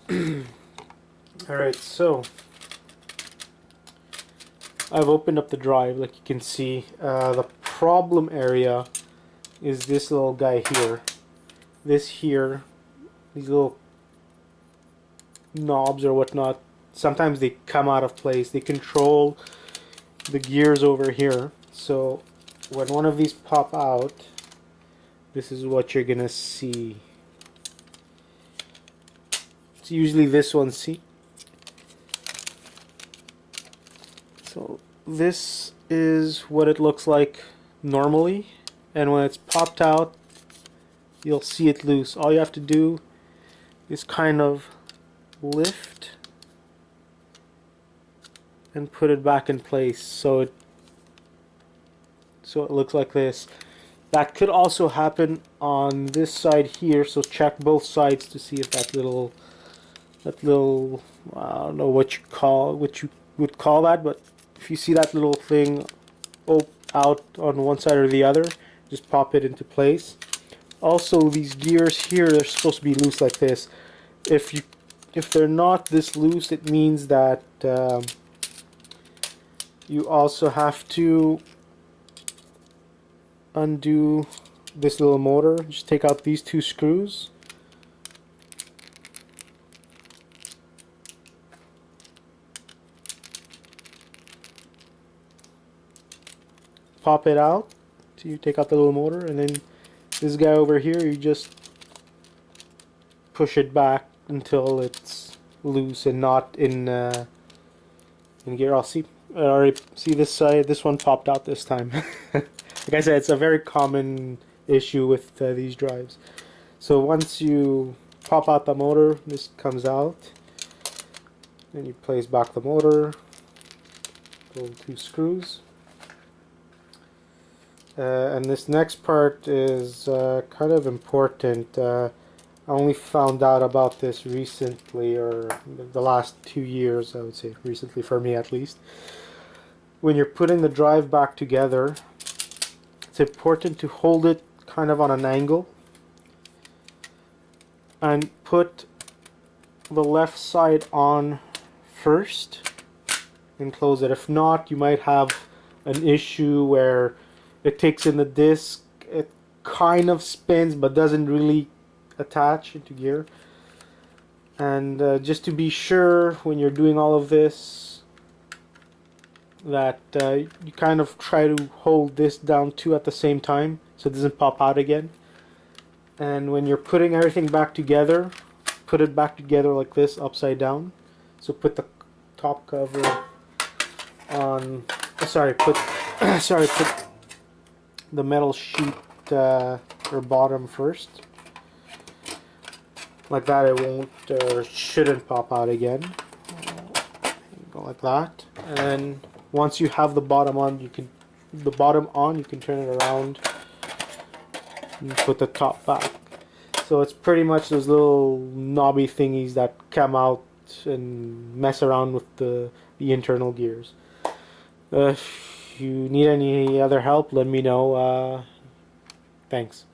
Alright, so I've opened up the drive, like you can see. The problem area is this little guy here. This here, these little knobs or whatnot, sometimes they come out of place. They control the gears over here. So when one of these pop out, this is what you're gonna see. It's usually this one, see? So this is what it looks like normally, and when it's popped out, you'll see it loose. All you have to do is kind of lift and put it back in place so it looks like this. That could also happen on this side here, so check both sides to see if that little I don't know what you would call that, but if you see that little thing out on one side or the other, just pop it into place. Also, these gears here, they're supposed to be loose like this. If they're not this loose, it means that you also have to undo this little motor. Just take out these two screws. Pop it out. So you take out the little motor, and then this guy over here, you just push it back until it's loose and not in gear. I'll see. I already see this side. This one popped out this time. Like I said, it's a very common issue with these drives. So once you pop out the motor, this comes out. Then you place back the motor. Pull two screws. And this next part is kind of important. I only found out about this recently, or the last 2 years, I would say, recently for me at least. When you're putting the drive back together, it's important to hold it kind of on an angle and put the left side on first and close it. If not, you might have an issue where it takes in the disc, it kind of spins but doesn't really attach into gear. And just to be sure, when you're doing all of this, that you kind of try to hold this down too at the same time so it doesn't pop out again. And when you're putting everything back together, put it back together like this, upside down. So put the top cover on, put the metal sheet or bottom first, like that. It won't or shouldn't pop out again. Go like that, and once you have the bottom on, you can turn it around and put the top back. So it's pretty much those little knobby thingies that come out and mess around with the internal gears. If you need any other help, let me know. Thanks.